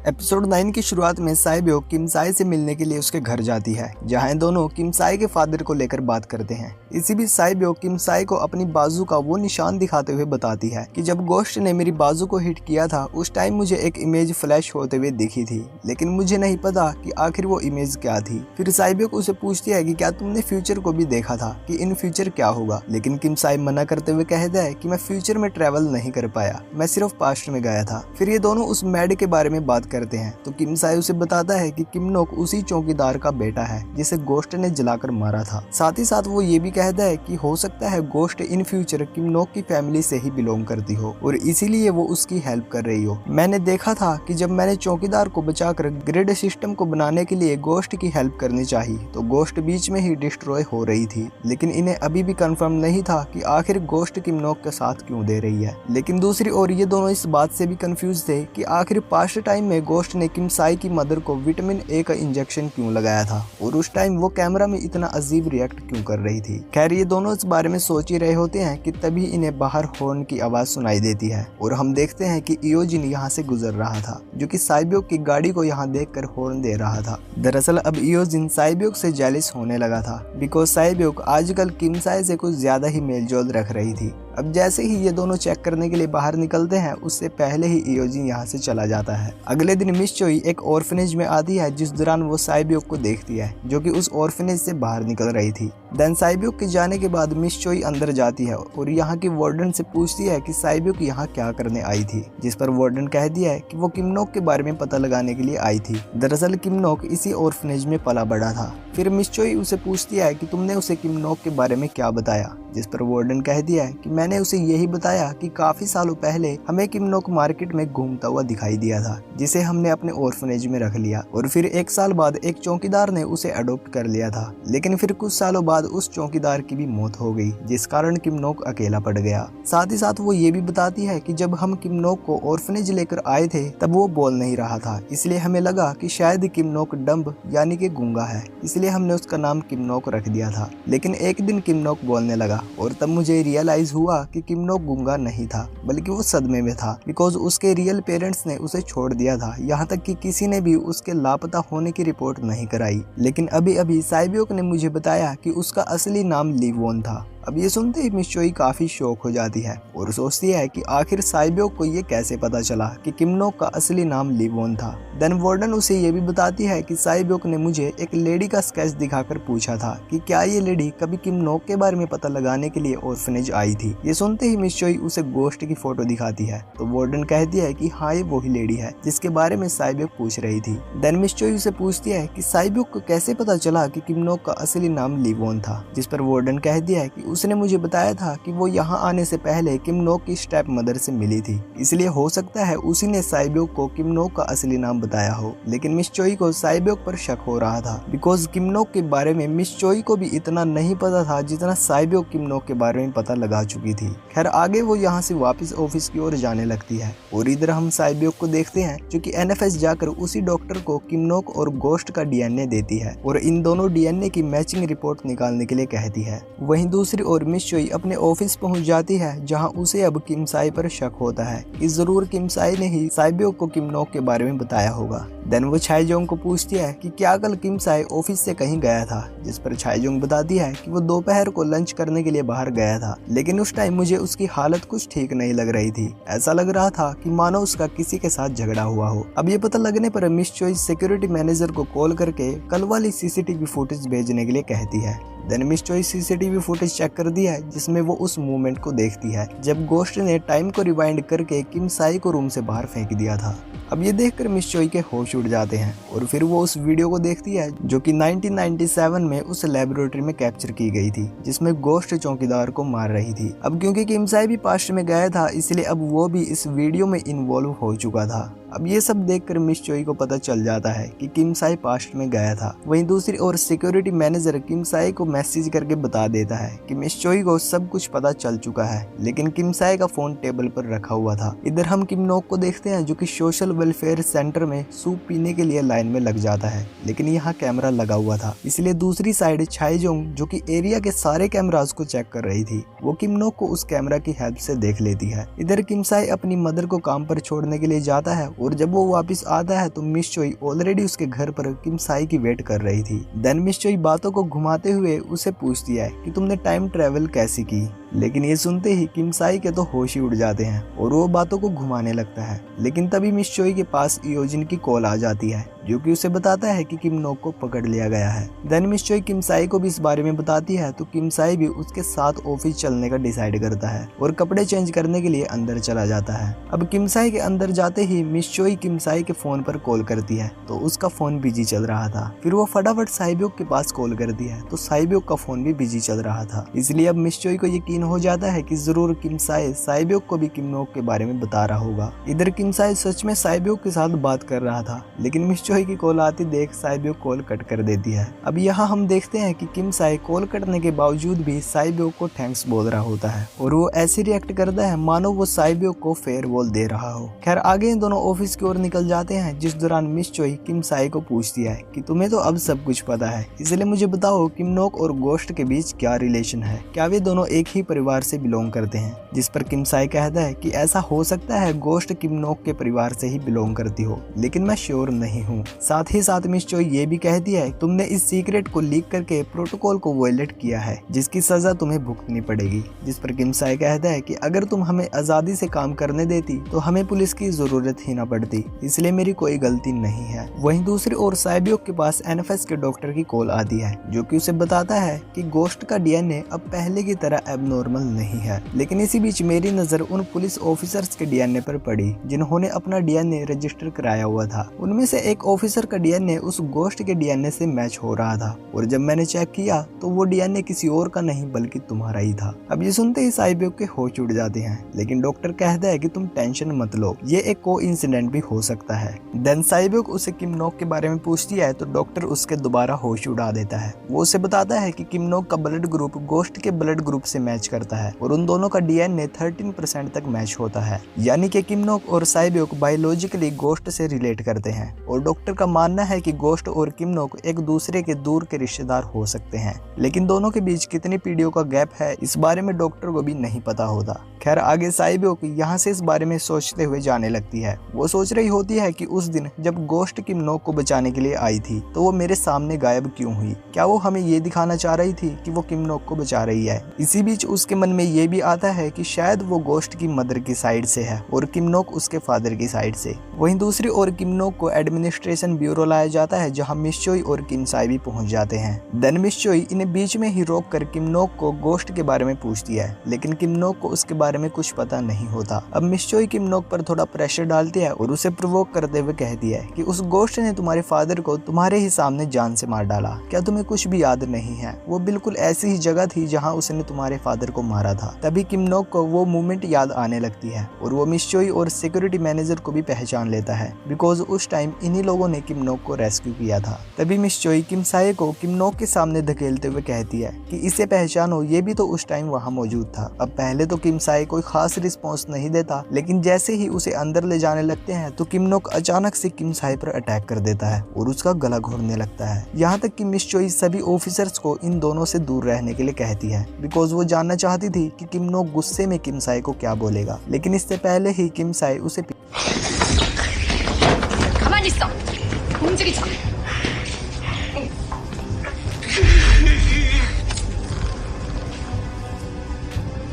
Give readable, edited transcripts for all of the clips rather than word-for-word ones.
Episode 9 की शुरुआत में साइब्यो किम साई से मिलने के लिए उसके घर जाती है, जहां दोनों किम साई के फादर को लेकर बात करते हैं। इसी बीच साइब्यो किम साई को अपनी बाजू का वो निशान दिखाते हुए बताती है कि जब गोश्त ने मेरी बाजू को हिट किया था उस टाइम मुझे एक इमेज फ्लैश होते हुए दिखी थी, लेकिन मुझे नहीं पता कि आखिर वो इमेज क्या थी। फिर साइब्यो को उसे पूछती है कि क्या तुमने फ्यूचर को भी देखा था कि इन फ्यूचर क्या होगा, लेकिन किम साई मना करते हुए कहता है कि मैं फ्यूचर में ट्रेवल नहीं कर पाया, मैं सिर्फ पास्ट में गया था। फिर ये दोनों उस मैड के बारे में बात करते हैं तो किम साई उसे बताता है कि किम नोक उसी चौकीदार का बेटा है जिसे गोश्त ने जलाकर मारा था। साथ ही साथ वो ये भी कहता है कि हो सकता है गोश्त इन फ्यूचर किम नोक की फैमिली से ही बिलोंग करती हो और इसीलिए वो उसकी हेल्प कर रही हो। मैंने देखा था कि जब मैंने चौकीदार को बचाकर ग्रिड सिस्टम को बनाने के लिए गोश्त की हेल्प करनी चाहिए तो गोश्त बीच में ही डिस्ट्रॉय हो रही थी, लेकिन इन्हें अभी भी कंफर्म नहीं था कि आखिर गोश्त किम नोक के साथ क्यों दे रही है। लेकिन दूसरी ओर ये दोनों इस बात से भी कंफ्यूज थे कि आखिर पास्ट टाइम में गोश्त ने किम साई की मदर को विटामिन ए का इंजेक्शन क्यों लगाया था और उस टाइम वो कैमरा में इतना अजीब रिएक्ट क्यों कर रही थी। खैर ये दोनों इस बारे में सोच ही रहे होते हैं कि तभी इन्हें बाहर हॉर्न की आवाज सुनाई देती है और हम देखते हैं कि इयोजिन यहाँ से गुजर रहा था, जो कि साइब्योक की गाड़ी को यहाँ देखकर हॉर्न दे रहा था। दरअसल अब इयोजिन साइब्योक से जेलिस होने लगा था बिकॉज साइब्योक आजकल किम साई से कुछ ज्यादा ही मेलजोल रख रही थी। अब जैसे ही ये दोनों चेक करने के लिए बाहर निकलते हैं उससे पहले ही इयोजिन यहाँ से चला जाता है। अगले दिन मिस चोई एक ऑर्फनेज में आती है, जिस दौरान वो साइब्योक को देखती है जो कि उस ऑर्फनेज से बाहर निकल रही थी। देन साइब्योक के जाने के बाद मिस चोई अंदर जाती है और यहाँ की वार्डन से पूछती है कि साइब्योक यहाँ क्या करने आई थी, जिस पर वार्डन कहती है कि वो किमनोक के बारे में पता लगाने के लिए आई थी। दरअसल किमनोक इसी ऑर्फनेज में पला बड़ा था। फिर मिस चोई उसे पूछती है कि तुमने उसे किमनोक के बारे में क्या बताया, जिस पर वार्डन कहती है कि मैंने उसे यही बताया कि काफी सालों पहले हमें किमनोक मार्केट में घूमता हुआ दिखाई दिया था, जिसे हमने अपने ऑर्फनेज में रख लिया और फिर एक साल बाद एक चौकीदार ने उसे अडॉप्ट कर लिया था, लेकिन फिर कुछ सालों बाद उस चौकीदार की भी मौत हो गई, जिस कारण किमनोक अकेला पड़ गया। साथ ही साथ वो ये भी बताती है कि जब हम किमनोक को ऑर्फनेज लेकर आए थे तब वो बोल नहीं रहा था, इसलिए हमें लगा कि शायद किमनोक डम्ब यानी कि गूंगा है, इसलिए हमने उसका नाम किमनोक रख दिया था। लेकिन एक दिन किमनोक बोलने लगा और तब मुझे रियलाइज हुआ कि किमनोक गूंगा नहीं था बल्कि वो सदमे में था बिकॉज उसके रियल पेरेंट्स ने उसे छोड़ दिया था, यहाँ तक कि किसी ने भी उसके लापता होने की रिपोर्ट नहीं कराई। लेकिन अभी अभी साइब्योक ने मुझे बताया कि उसका असली नाम लीवोन था। अब ये सुनते ही मिस चोई काफी शॉक हो जाती है और सोचती है कि आखिर साइब्योक को ये कैसे पता चला कि किमनोक का असली नाम लीवोन था। देन वार्डन उसे ये भी बताती है कि साइब्योक ने मुझे एक लेडी का स्केच दिखाकर पूछा था कि क्या ये लेडी कभी किमनोक के बारे में पता लगाने के लिए ऑर्फनेज आई थी। ये सुनते ही मिस चोई उसे गोश्त की फोटो दिखाती है तो वार्डन कहती है कि हाँ ये वही लेडी है जिसके बारे में साइब्योक पूछ रही थी। देन मिस चोई उसे पूछती है कि साइब्योक को कैसे पता चला कि किमनोक का असली नाम लीवोन था, जिस पर वार्डन कहती है कि उसने मुझे बताया था कि वो यहाँ आने से पहले किमनोक की स्टेप मदर से मिली थी, इसलिए हो सकता है उसी ने साइब्योक को किमनोक का असली नाम बताया हो। लेकिन मिस चोई को साइब्योक पर शक हो रहा था बिकॉज किमनोक के बारे में मिस चोई को भी इतना नहीं पता था जितना साइब्योक किमनोक के बारे में पता लगा चुकी थी। खैर आगे वो यहाँ से वापस ऑफिस की ओर जाने लगती है और इधर हम साइब्योक को देखते हैं जो कि एनएफएस जाकर उसी डॉक्टर को किमनोक और गोश्त का डीएनए देती है और इन दोनों डीएनए की मैचिंग रिपोर्ट निकालने के लिए कहती है। वहीं दूसरी ओर मिस चोई अपने ऑफिस पहुंच जाती है जहां उसे अब किम साई पर शक होता है कि जरूर किम साई ने ही साइब्योक को किमनोक के बारे में बताया होगा। देन वो छाईजोंग को पूछती है कि क्या कल किम साई ऑफिस से कहीं गया था, जिस पर छाईजोंग बताती है कि वो दोपहर को लंच करने के लिए बाहर गया था, लेकिन उस टाइम मुझे उसकी हालत कुछ ठीक नहीं लग रही थी, ऐसा लग रहा था कि मानो उसका किसी के साथ झगड़ा हुआ हो। अब ये पता लगने पर मिस चोई सिक्योरिटी मैनेजर को कॉल करके कल वाली सीसीटीवी फुटेज भेजने के लिए कहती है। Then Miss Choi CCTV footage check कर दिया है जिसमें वो उस मूवमेंट को देखती है जब गोश्त ने टाइम को रिवाइंड करके किम साई को रूम से बाहर फेंक दिया था। अब ये देखकर मिस चोई के होश उड़ जाते हैं और फिर वो उस वीडियो को देखती है जो कि 1997 में उस लेबोरेटरी में कैप्चर की गई थी जिसमें गोश्त चौकीदार को मार रही थी। अब क्योंकि किम साई भी पास्ट में गया था इसलिए अब वो भी इस वीडियो में इन्वॉल्व हो चुका था। अब ये सब देखकर मिस चोई को पता चल जाता है कि किम साई पास्ट में गया था। वहीं दूसरी ओर सिक्योरिटी मैनेजर किम साई को मैसेज करके बता देता है कि मिस चोई को सब कुछ पता चल चुका है, लेकिन किम साई का फोन टेबल पर रखा हुआ था। इधर हम किमनोक को देखते हैं जो कि सोशल वेलफेयर सेंटर में सूप पीने के लिए लाइन में लग जाता है, लेकिन यहाँ कैमरा लगा हुआ था, इसलिए दूसरी साइड छाईजोंग जो कि एरिया के सारे कैमरास को चेक कर रही थी, वो किम नोक को उस कैमरा की हेल्प से देख लेती है। इधर किम साई अपनी मदर को काम पर छोड़ने के लिए जाता है और जब वो वापस आता है तो मिस चोई ऑलरेडी उसके घर पर किम साई की वेट कर रही थी। देन मिस चोई बातों को घुमाते हुए उसे पूछती है कि तुमने टाइम ट्रेवल कैसे की, लेकिन ये सुनते ही किम साई के तो होश ही उड़ जाते हैं और वो बातों को घुमाने लगता है। लेकिन तभी मिस चोई के पास योजिन की कॉल आ जाती है जो कि उसे बताता है कि किम नोक को पकड़ लिया गया है। देन मिस चोई किम साई को भी इस बारे में बताती है तो किम साई भी उसके साथ ऑफिस चलने का डिसाइड करता है और कपड़े चेंज करने के लिए अंदर चला जाता है। अब किम साई के अंदर जाते ही मिस चोई किम साई के फोन पर कॉल करती है तो उसका फोन बिजी चल रहा था। फिर वो फटाफट साइब्योक के पास कॉल करती है तो साइब्योक का फोन भी बिजी चल रहा था। इसलिए अब मिस चोई को यकीन हो जाता है कि जरूर किम साई साइब्योक को भी किम नोक के बारे में बता रहा होगा। इधर किम साई सच में साइब्योक के साथ बात कर रहा था, लेकिन मिस चोई की कॉल आती देख साइब्योक कॉल कट कर देती है। अब यहाँ हम देखते हैं कि किम साई कॉल कटने के बावजूद भी साइब्योक को थैंक्स बोल रहा होता है और वो ऐसे रिएक्ट करता है मानो वो साइब्योक को फेयरवेल दे रहा हो। खैर आगे इन दोनों ऑफिस की ओर निकल जाते हैं, जिस दौरान मिस चोई किम साई को पूछती है कि तुम्हें तो अब सब कुछ पता है, इसलिए मुझे बताओ किम नोक और गोश्त के बीच क्या रिलेशन है, क्या वे दोनों एक ही परिवार से बिलोंग करते हैं। जिस पर किम साई कहता है कि ऐसा हो सकता है गोश्त किम नोक के परिवार से ही बिलोंग करती हो, लेकिन मैं श्योर नहीं हूँ। साथ ही साथ मिस चोई ये भी कहती है तुमने इस सीक्रेट को लीक करके प्रोटोकॉल को वायलेट किया है, जिसकी सजा तुम्हें भुगतनी पड़ेगी। जिस पर किम साई कहता है कि अगर तुम हमें आजादी से काम करने देती तो हमें पुलिस की जरूरत ही न पड़ती, इसलिए मेरी कोई गलती नहीं है। वहीं दूसरी ओर साइब्योक के पास एनएफएस के डॉक्टर की कॉल आती है जो कि उसे बताता है कि गोश्त का डीएनए अब पहले की तरह एबनॉर्मल नहीं है। लेकिन इसी बीच मेरी नजर उन पुलिस ऑफिसर्स के डीएनए पर पड़ी जिन्होंने अपना डीएनए रजिस्टर कराया हुआ था। उनमें से एक ऑफिसर का डीएनए उस गोश्त के डीएनए से मैच हो रहा था और जब मैंने चेक किया तो वो डीएनए किसी और का नहीं बल्कि तुम्हारा ही था। अब ये सुनते ही साइब्योक के होश उड़ जाते हैं, लेकिन डॉक्टर कहता है कि तुम टेंशन मत लो, ये एक कोइंसिडेंट भी हो सकता है। देन साइब्योक उसे किम नोक के बारे में पूछती है तो डॉक्टर उसके दोबारा होश उड़ा देता है। वो उसे बताता है कि किम नोक का ब्लड ग्रुप गोश्त के ब्लड ग्रुप से मैच करता है और उन दोनों का डीएनए 13% तक मैच होता है, यानी कि किम नोक और साइब्योक बायोलॉजिकली गोश्त से रिलेट करते हैं। और डॉक्टर का मानना है कि गोश्त और किम नोक एक दूसरे के दूर के रिश्तेदार हो सकते हैं, लेकिन दोनों के बीच कितनी पीढ़ियों का गैप है इस बारे में डॉक्टर को भी नहीं पता होता। खैर आगे साइब्योक यहाँ से इस बारे में सोचते हुए जाने लगती है। वो सोच रही होती है कि उस दिन जब गोश्त किम नोक को बचाने के लिए आई थी तो वो मेरे सामने गायब क्यों हुई, क्या वो हमें ये दिखाना चाह रही थी कि वो किम नोक को बचा रही है। इसी बीच उसके मन में ये भी आता है कि शायद वो गोश्त की मदर की साइड से है और किम नोक उसके फादर की साइड से। वहीं दूसरी ओर किम नोक को एडमिनिस्ट्रेशन ब्यूरो लाया जाता है जहाँ मिस चोई और किम साई भी पहुंच जाते हैं। देन मिस चोई इन्हें बीच में ही रोक कर किम नोक को गोश्त के बारे में पूछती है, लेकिन किम नोक को उसके बारे में कुछ पता नहीं होता। अब मिस चोई किम नोक पर थोड़ा प्रेशर डालती है और उसे प्रोवोक करते हुए कहती है कि उस गोश्त ने तुम्हारे फादर को तुम्हारे ही सामने जान से मार डाला, क्या तुम्हें कुछ भी याद नहीं है? वो बिल्कुल ऐसी ही जगह थी जहाँ उसने तुम्हारे फादर को मारा था। तभी किम नोक को वो मूवमेंट याद आने लगती है और वो मिस चोई और सिक्योरिटी मैनेजर को भी पहचान लेता है, बिकॉज उस टाइम इन्हीं लोगों ने किम नोक को रेस्क्यू किया था। तभी मिस चोई किम साई को किम नोक के सामने धकेलते हुए कहती है कि इसे पहचानो, ये भी तो उस टाइम वहाँ मौजूद था। अब पहले तो किम साई कोई खास रिस्पॉन्स नहीं देता, लेकिन जैसे ही उसे अंदर ले जाने लगते हैं तो किम नोक अचानक से किम साई पर अटैक कर देता है और उसका गला घोटने लगता है। यहाँ तक कि मिस चोई सभी ऑफिसर्स को इन दोनों से दूर रहने के लिए कहती है, बिकॉज वो जानना चाहती थी कि किम नोक गुस्से में किम साई को क्या बोलेगा। लेकिन इससे पहले ही किम साई उसे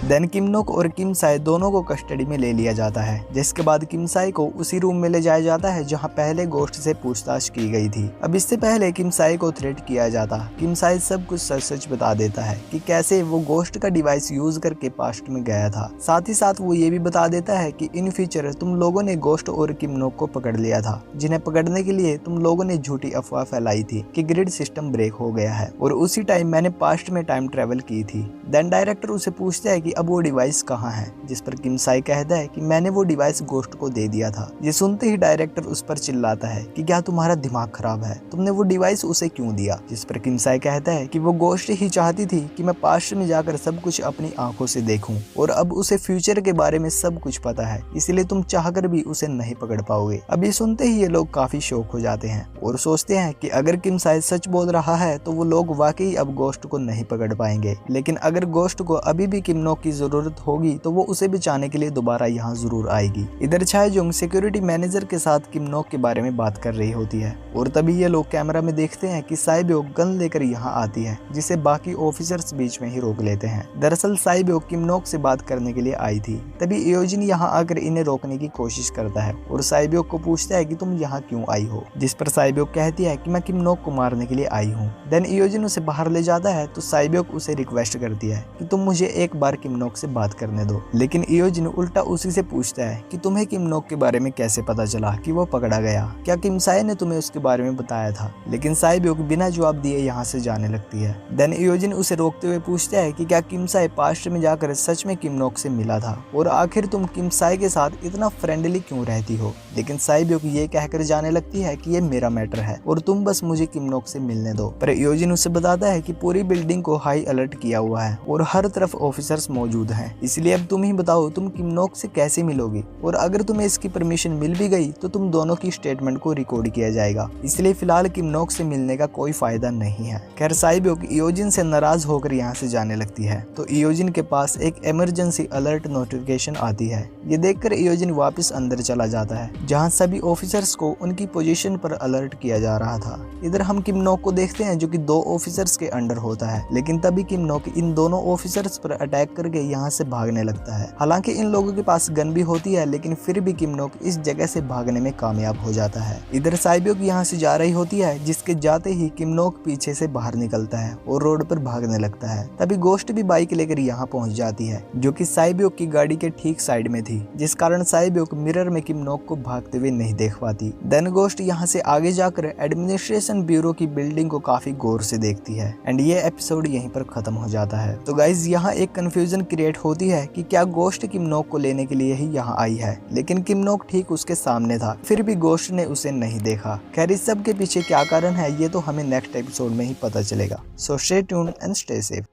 देन किम नोक और किम साई दोनों को कस्टडी में ले लिया जाता है, जिसके बाद किम साई को उसी रूम में ले जाया जाता है जहां पहले गोश्त से पूछताछ की गई थी। अब इससे पहले किम साई को थ्रेट किया जाता, किम साई सब कुछ सच सच बता देता है कि कैसे वो गोश्त का डिवाइस यूज करके पास्ट में गया था। साथ ही साथ वो ये भी बता देता है कि इन फ्यूचर तुम लोगों ने गोश्त और किम नोक को पकड़ लिया था, जिन्हें पकड़ने के लिए तुम लोगों ने झूठी अफवाह फैलाई थी कि ग्रिड सिस्टम ब्रेक हो गया है और उसी टाइम मैंने पास्ट में टाइम ट्रेवल की थी। देन डायरेक्टर उसे पूछता है कि अब वो डिवाइस कहाँ है, जिस पर किम साई कहता है कि मैंने वो डिवाइस गोस्ट को दे दिया था। ये सुनते ही डायरेक्टर उस पर चिल्लाता है कि क्या तुम्हारा दिमाग खराब है, तुमने वो डिवाइस उसे क्यों दिया। जिस पर किम साई कहता है कि वो गोस्ट ही चाहती थी कि मैं पास्ट में जाकर सब कुछ अपनी आंखों से देखूं और अब उसे फ्यूचर के बारे में सब कुछ पता है, इसलिए तुम चाहकर भी उसे नहीं पकड़ पाओगे। अब ये सुनते ही ये लोग काफी शॉक हो जाते हैं और सोचते हैं कि अगर किम साई सच बोल रहा है तो वो लोग वाकई अब गोस्ट को नहीं पकड़ पाएंगे। लेकिन अगर गोस्ट को अभी भी किम नोक की जरूरत होगी तो वो उसे बचाने के लिए दोबारा यहाँ जरूर आएगी। इधर चायजोंग सिक्योरिटी मैनेजर के साथ किम नोक के बारे में बात कर रही होती है और तभी ये लोग कैमरा में देखते हैं कि साइब्योक गन लेकर यहाँ आती है, जिसे बाकी ऑफिसर्स बीच में ही रोक लेते हैं। दरअसल साइब्योक किम नोक से बात करने के लिए आई थी। तभी इयोजिन यहाँ आकर इन्हें रोकने की कोशिश करता है और साइब्योक को पूछता है कि तुम यहाँ क्यों आई हो। जिस पर साइब्योक कहती है कि मैं किम नोक को मारने के लिए आई हूँ। देन इयोजिन उसे बाहर ले जाता है तो साइब्योक उसे रिक्वेस्ट करती है कि तुम मुझे एक बार किम नोक से बात करने दो। लेकिन इयोजिन उल्टा उसी से पूछता है कि तुम्हें किम नोक के बारे में कैसे पता चला कि वो पकड़ा गया, क्या किम साई ने तुम्हें उसके बारे में बताया था। लेकिन साइब्योक बिना जवाब दिए यहाँ से जाने लगती है। देन इयोजिन उसे रोकते हुए पूछता है कि क्या किम साई पास्ट में जाकर सच में किम नोक से मिला था और आखिर तुम किम साई के साथ इतना फ्रेंडली क्यों रहती हो। लेकिन साइब्योक ये कहकर जाने लगती है कि ये मेरा मैटर है और तुम बस मुझे किम नोक से मिलने दो। पर इयोजिन उसे बताता है कि पूरी बिल्डिंग को हाई अलर्ट किया हुआ है और हर तरफ ऑफिसर्स मौजूद हैं, इसलिए अब तुम ही बताओ तुम किम नोक से कैसे मिलोगी और अगर तुम्हें इसकी परमिशन मिल भी गई तो तुम दोनों की स्टेटमेंट को रिकॉर्ड किया जाएगा, इसलिए फिलहाल किम नोक से मिलने का कोई फायदा नहीं है। खैर साइब्योक इयोजिन से नाराज होकर यहाँ से जाने लगती है तो इयोजिन के पास एक इमरजेंसी अलर्ट नोटिफिकेशन आती है। ये देखकर इयोजिन वापस अंदर चला जाता है जहाँ सभी ऑफिसर्स को उनकी पोजीशन पर अलर्ट किया जा रहा था। इधर हम किम नोक को देखते हैं जो कि 2 ऑफिसर्स के अंडर होता है, लेकिन तभी किम नोक इन दोनों ऑफिसर्स पर अटैक करके यहाँ से भागने लगता है। हालांकि इन लोगों के पास गन भी होती है लेकिन फिर भी किम नोक इस जगह से भागने में कामयाब हो जाता है। इधर साइब्योक यहाँ से जा रही होती है जिसके जाते ही किम नोक पीछे से बाहर निकलता है और रोड पर भागने लगता है। तभी गोस्ट भी बाइक लेकर यहाँ पहुँच जाती है जो कि साइब्योक की गाड़ी के ठीक साइड में थी, जिस कारण साइब्योक मिरर में किम नोक को भागते हुए नहीं देख पाती। देन गोस्ट यहाँ से आगे जाकर एडमिनिस्ट्रेशन ब्यूरो की बिल्डिंग को काफी गौर से देखती है एंड ये एपिसोड यहीं पर खत्म हो जाता है। तो गाइज यहाँ एक कंफ्यूजन क्रिएट होती है कि क्या गोस्ट किम नोक को लेने के लिए ही यहाँ आई है, लेकिन किम नोक ठीक उसके सामने था, फिर भी गोस्ट ने उसे नहीं देखा। खैर इस सब के पीछे क्या कारण है ये तो हमें नेक्स्ट एपिसोड में ही पता चलेगा। So stay tuned and stay safe.